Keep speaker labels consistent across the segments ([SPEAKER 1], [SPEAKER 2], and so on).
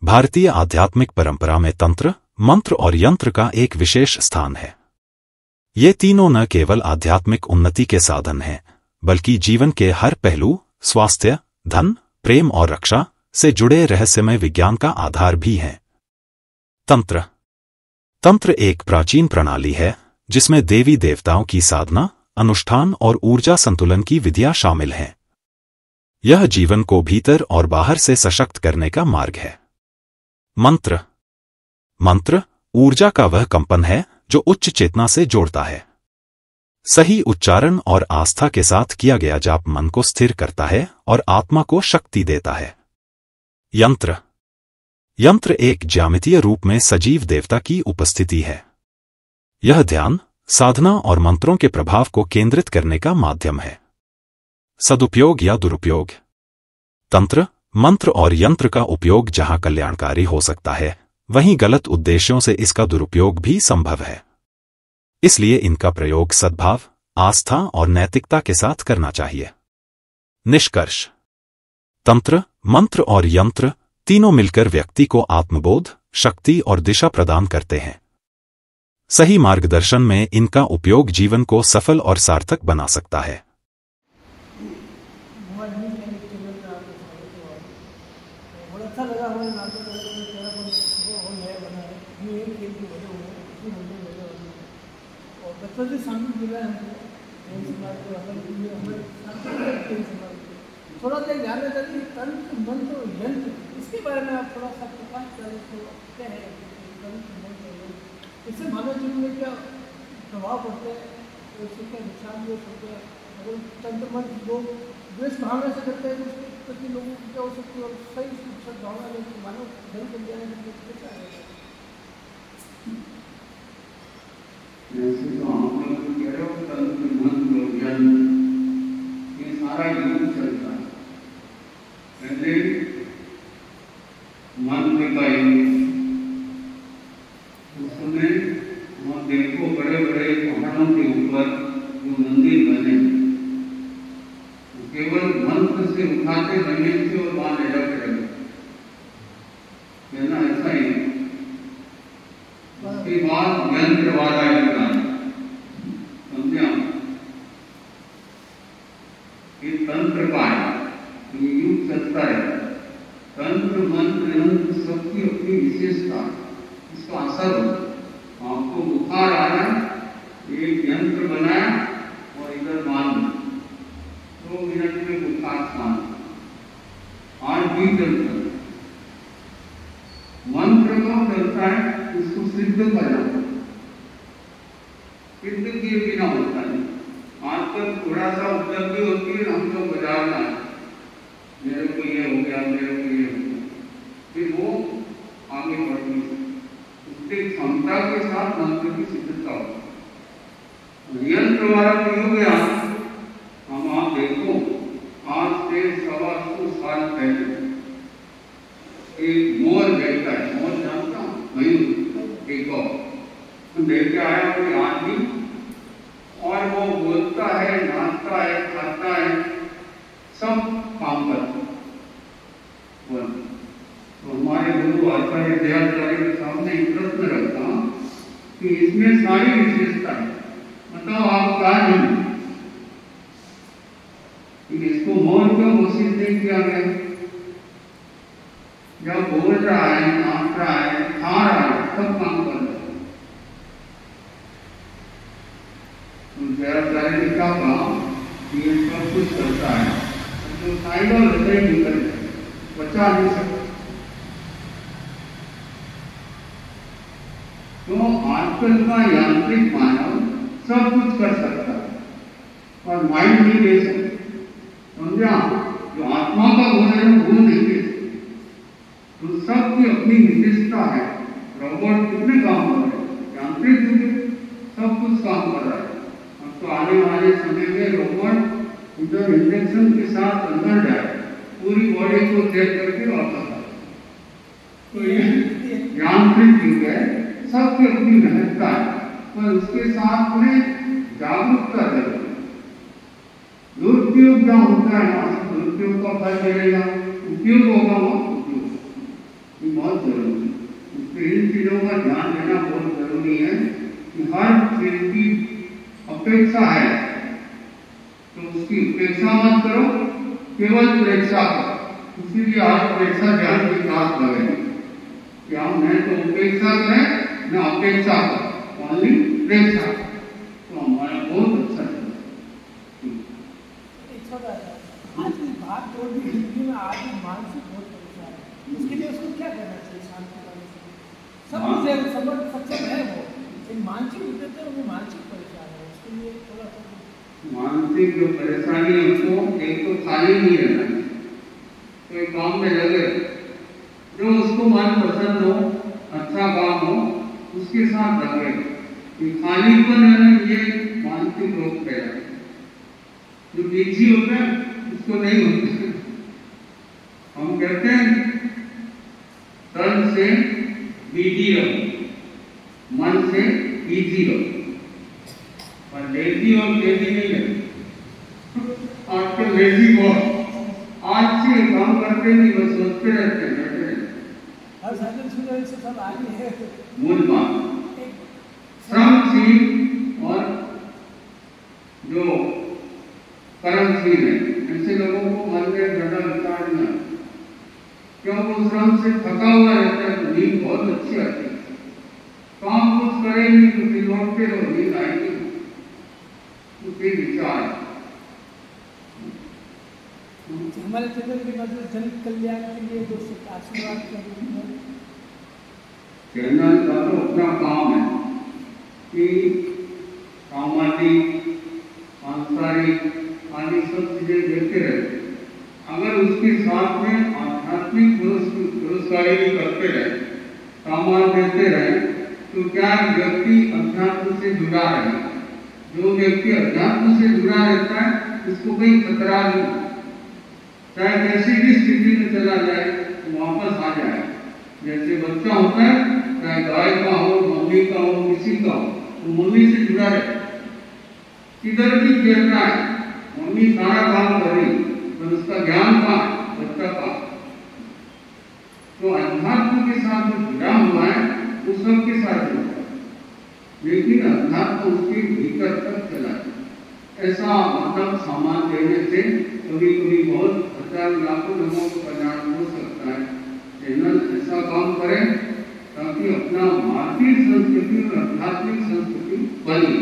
[SPEAKER 1] भारतीय आध्यात्मिक परंपरा में तंत्र, मंत्र और यंत्र का एक विशेष स्थान है। ये तीनों न केवल आध्यात्मिक उन्नति के साधन हैं, बल्कि जीवन के हर पहलू, स्वास्थ्य, धन, प्रेम और रक्षा से जुड़े रहस्यमय विज्ञान का आधार भी हैं। तंत्र। तंत्र एक प्राचीन प्रणाली है जिसमें देवी देवताओं की साधना, अनुष्ठान और ऊर्जा संतुलन की विधियां शामिल हैं। यह जीवन को भीतर और बाहर से सशक्त करने का मार्ग है। मंत्र। मंत्र ऊर्जा का वह कंपन है जो उच्च चेतना से जोड़ता है। सही उच्चारण और आस्था के साथ किया गया जाप मन को स्थिर करता है और आत्मा को शक्ति देता है। यंत्र। यंत्र एक ज्यामितीय रूप में सजीव देवता की उपस्थिति है। यह ध्यान, साधना और मंत्रों के प्रभाव को केंद्रित करने का माध्यम है। सदुपयोग या दुरुपयोग। तंत्र, मंत्र और यंत्र का उपयोग जहां कल्याणकारी हो सकता है, वहीं गलत उद्देश्यों से इसका दुरुपयोग भी संभव है। इसलिए इनका प्रयोग सद्भाव, आस्था और नैतिकता के साथ करना चाहिए। निष्कर्ष। तंत्र, मंत्र और यंत्र तीनों मिलकर व्यक्ति को आत्मबोध, शक्ति और दिशा प्रदान करते हैं। सही मार्गदर्शन में इनका उपयोग जीवन को सफल और सार्थक बना सकता है।
[SPEAKER 2] अच्छा लगा हमें नाटक करके तेरा वो नया बना है, ये एक खेल की वजह हुई है, इसी वजह वजह और बच्चों से शामिल मिला है हमको खेल समाज को हमें खेल समाज को थोड़ा सा ध्यान रखा कि तंत्र, मंत्र और यंत्र, इसके बारे में आप थोड़ा सा प्रकाश करें तो क्या है तंत्र, मंत्र और यंत्र, इससे मानव जीवन में क्या प्रभाव पड़ते हैं, इससे क्या नुकसान भी हो सकते हैं। अगर तंत्र मंत्र लोग द्वेष भावना से करते हैं तो उसके प्रति लोगों की क्या हो सकती है, और सही सद्भावना में मानव धर्म कल्याण में क्या है।
[SPEAKER 3] जैसे तो हम लोग कह रहे हो तंत्र, मंत्र और यंत्र, ये सारा युग चलता है। पहले मंत्र का युग, उस समय वहाँ देखो बड़े बड़े पहाड़ों के ऊपर जो मंदिर बने, केवल मंत्र से उठाते रहने से और वहां ले जाते रहे, है ना, ऐसा ही। उसके बाद यंत्रवादा युग आया, समझा, ये तंत्र का है, ये युग चलता है। तंत्र, मंत्र, यंत्र सबकी अपनी विशेषता, इसका असर हो। आपको बुखार आ रहा है, एक यंत्र बनाया और इधर बांध 2 मिनट में बुखार शांत, आज भी चलता है। मंत्र कब चलता है, उसको सिद्ध करना, सिद्ध किए बिना होता है। आज तक थोड़ा सा उपलब्धि होती है, हम तो बाजार में मेरे को ये हो गया, मेरे को ये हो गया, फिर वो आगे बढ़ती है। उसकी क्षमता के साथ मंत्र की सिद्धता होती है। यंत्र वाला जो हो गया, हम आप देखो, आज से 125 साल पहले एक मोर बैठा है, मोर जानता हूँ, मयूर, एक और लेके आया कोई आदमी, और वो बोलता है, नाचता है, खाता है, सब काम करता है। तो हमारे गुरु आचार्य दयाचार्य के सामने एक प्रश्न रखता कि इसमें सारी विशेषता है, बताओ आप क्या नहीं, इसको मोर क्यों घोषित नहीं किया गया? जब बोल रहा है, नाच रहा है, खा रहा है, सब काम कर रहा है। तो दयाचार्य ने क्या कहा कि ये सब कुछ करता है, जो साइडल हृदय निकल बचा नहीं सकता। तो आजकल का यांत्रिक मानव सब कुछ कर सकता है और माइंड नहीं दे सकता, समझा? जो आत्मा का भोजन वो नहीं दे सकता। तो सबकी अपनी विशेषता है। रोबोट कितने काम कर रहे हैं, यांत्रिक युग में सब कुछ काम कर रहा है। अब तो आने वाले समय में रोबोट इधर इंजेक्शन के साथ अंदर जाए, पूरी बॉडी को चेक करके वापस आए। तो ये यांत्रिक युग है, सबकी अपनी महत्ता है, पर उसके साथ में जागरूकता जरूरी है। दुरुपयोग क्या होता है, दुरुपयोग का फल मिलेगा, उपयोग होगा वो उपयोग। बहुत बहुत जरूरी है। इसलिए इन चीज़ों का ध्यान देना बहुत जरूरी है कि हर चीज की अपेक्षा है तो उसकी उपेक्षा मत करो, केवल प्रेक्षा करो। इसीलिए आज प्रेक्षा ध्यान की बात करें कि हम न तो उपेक्षा करें न अपेक्षा करें, ओनली प्रेक्षा, तो हमारा बहुत अच्छा है।
[SPEAKER 2] आज की बात तो जिंदगी में आज मानसिक बहुत परेशान है, उसके लिए उसको क्या करना चाहिए? शांति करने से सब कुछ समझ सक्षम है वो, लेकिन मानसिक दिक्कत है, वो मानसिक परेशान है, उसके लिए थोड़ा सा
[SPEAKER 3] मानसिक जो परेशानी है उसको एक तो खाली नहीं रहना, तो एक काम में लगे, जो उसको मन पसंद हो, अच्छा काम हो, उसके साथ लगे। ये खालीपन है ये मानसिक रोग पैदा है। जो बिजी होता है उसको नहीं होता। हम कहते हैं तन से बिजी रहो, मन से बिजी रहो, और लेजी और लेजी नहीं है। आजकल लेजी बहुत, आज से काम करते नहीं, बस सोचते रहते हैं, बैठे रहते हैं।
[SPEAKER 2] हर साइकिल सुविधा से सब आगे है।
[SPEAKER 3] मूल बात श्रमशील और जो कर्मशील है, ऐसे लोगों को मन में ज्यादा विचार नहीं आता, क्यों? वो श्रम से थका हुआ रहता है तो नींद बहुत अच्छी आती है। काम कुछ करेंगे तो फिर लौटते रहो, नींद आएगी, फिर विचार।
[SPEAKER 2] हमारे चैनल की मदद जन कल्याण के लिए जो आशीर्वाद कर रहे हैं,
[SPEAKER 3] चैनल का तो अपना काम है कि सामाजिक, सांसारिक आदि सब चीजें देखते रहते। अगर उसके साथ में आध्यात्मिक पुरस्कारी भी करते रहे, सामान देते रहे, तो क्या व्यक्ति अध्यात्म से जुड़ा रहे। जो व्यक्ति अध्यात्म से जुड़ा रहता है उसको कोई खतरा नहीं, चाहे कैसी भी स्थिति में चला जाए तो वापस आ जाए। जैसे बच्चा होता है, चाहे गाय का हो, मम्मी का हो, किसी का हो, तो मम्मी से जुड़ा रहे, किधर भी खेलना है, मम्मी सारा काम करेगी, पर उसका ज्ञान का बच्चा का। तो अध्यात्म के साथ जो जुड़ा हुआ है वो सबके साथ जुड़ा है, लेकिन अध्यात्म उसके भीतर तक चला है। ऐसा मतलब सामान देने से कभी कभी बहुत हजार लाखों लोगों को कल्याण हो सकता है। चैनल ऐसा काम करे ताकि अपना भारतीय संस्कृति और आध्यात्मिक संस्कृति बनी।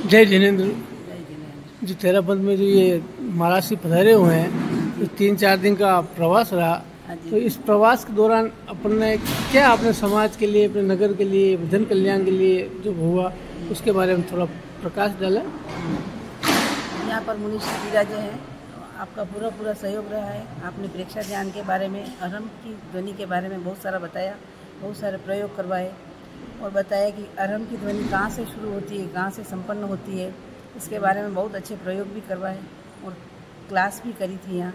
[SPEAKER 2] जय जिनेंद्र। जो तेरापंथ में जो ये महाराज से पधारे हुए हैं, तो 3-4 दिन का प्रवास रहा, तो इस प्रवास के दौरान अपने क्या अपने समाज के लिए, अपने नगर के लिए, जन कल्याण के लिए जो हुआ उसके बारे में थोड़ा प्रकाश डाला।
[SPEAKER 4] यहाँ पर मुनीश जी विराजे हैं, आपका पूरा सहयोग रहा है। आपने प्रेक्षा ध्यान के बारे में, अरहम की ध्वनि के बारे में बहुत सारा बताया, बहुत सारे प्रयोग करवाए और बताया कि अरहम की ध्वनि कहाँ से शुरू होती है, कहाँ से संपन्न होती है, इसके बारे में बहुत अच्छे प्रयोग भी करवाए और क्लास भी करी थी यहाँ।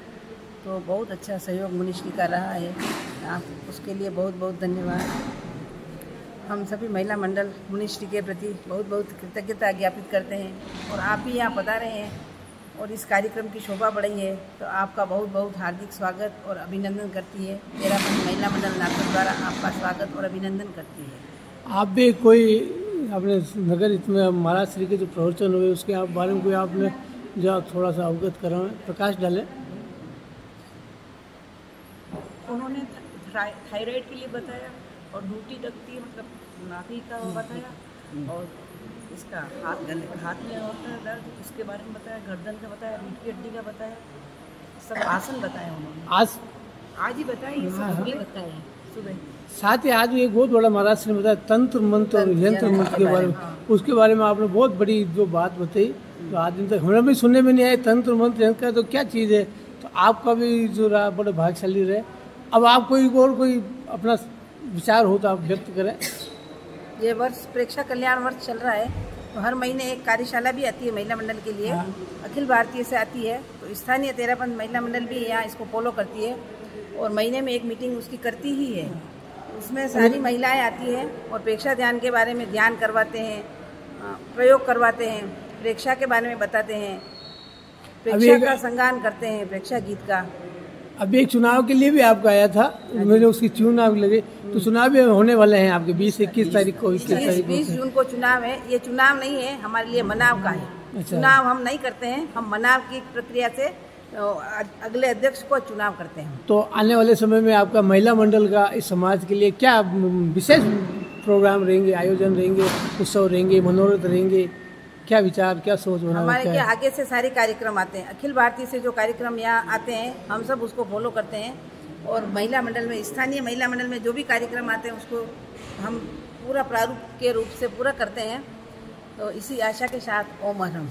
[SPEAKER 4] तो बहुत अच्छा सहयोग मुनीश जी का रहा है, आप उसके लिए बहुत बहुत धन्यवाद। हम सभी महिला मंडल मुनीश जी के प्रति बहुत बहुत कृतज्ञता ज्ञापित करते हैं। और आप भी यहाँ पधारे हैं और इस कार्यक्रम की शोभा बढ़ी है, तो आपका बहुत बहुत हार्दिक स्वागत और अभिनंदन करती है। तेरापंथ महिला मंडल नागपुर द्वारा आपका स्वागत और अभिनंदन करती है।
[SPEAKER 2] आप भी कोई अपने नगर इसमें महाराज श्री के जो प्रवचन हुए उसके आप बारे में कोई आपने जो थोड़ा सा अवगत कराएं, प्रकाश डालें।
[SPEAKER 4] उन्होंने थायराइड के लिए बताया और ड्यूटी लगती है, मतलब नाभि का बताया, और इसका हाथ में होता है दर्द, उसके बारे में बताया, गर्दन का बताया, रीढ़ की हड्डी का बताया, सब आसन बताया उन्होंने। आज ही बताया, ये सब बताया सुबह।
[SPEAKER 2] साथ ही आज एक बहुत बड़ा महाराज ने बताया तंत्र मंत्र और यंत्र मंत्र के बारे में, उसके बारे में आपने बहुत बड़ी जो बात बताई, तो आज दिन तक हमें भी सुनने में नहीं आया तंत्र मंत्र यंत्र का तो क्या चीज़ है। तो आपका भी जो रहा बड़े भाग्यशाली रहे। अब आप कोई अपना विचार हो तो आप व्यक्त करें।
[SPEAKER 4] ये वर्ष प्रेक्षा कल्याण वर्ष चल रहा है, तो हर महीने एक कार्यशाला भी आती है महिला मंडल के लिए, अखिल भारतीय से आती है। तो स्थानीय तेरापंथ महिला मंडल भी यहाँ इसको फॉलो करती है और महीने में एक मीटिंग उसकी करती ही है। उसमें सारी महिलाएं आती हैं और प्रेक्षा ध्यान के बारे में ध्यान करवाते हैं, प्रयोग करवाते हैं, प्रेक्षा के बारे में बताते हैं प्रेक्षा का संगान करते हैं, प्रेक्षा गीत का।
[SPEAKER 2] अभी एक चुनाव के लिए भी आपका आया था, मैंने उसकी चुनाव लगे, तो चुनाव भी होने वाले हैं आपके 20-21 तारीख को,
[SPEAKER 4] 20 जून को चुनाव है। ये चुनाव नहीं है, हमारे लिए मनाव का है।
[SPEAKER 2] अच्छा।
[SPEAKER 4] चुनाव हम नहीं करते हैं, हम मनाव की प्रक्रिया से अगले अध्यक्ष को चुनाव करते हैं।
[SPEAKER 2] तो आने वाले समय में आपका महिला मंडल का इस समाज के लिए क्या विशेष प्रोग्राम रहेंगे, आयोजन रहेंगे, उत्सव रहेंगे, मनोरथ रहेंगे, क्या विचार, क्या सोच बना?
[SPEAKER 4] हमारे के आगे से सारे कार्यक्रम आते हैं, अखिल भारतीय से जो कार्यक्रम यहाँ आते हैं हम सब उसको फॉलो करते हैं। और महिला मंडल में, स्थानीय महिला मंडल में जो भी कार्यक्रम आते हैं उसको हम पूरा प्रारूप के रूप से पूरा करते हैं। तो इसी आशा के साथ ओम अरहम।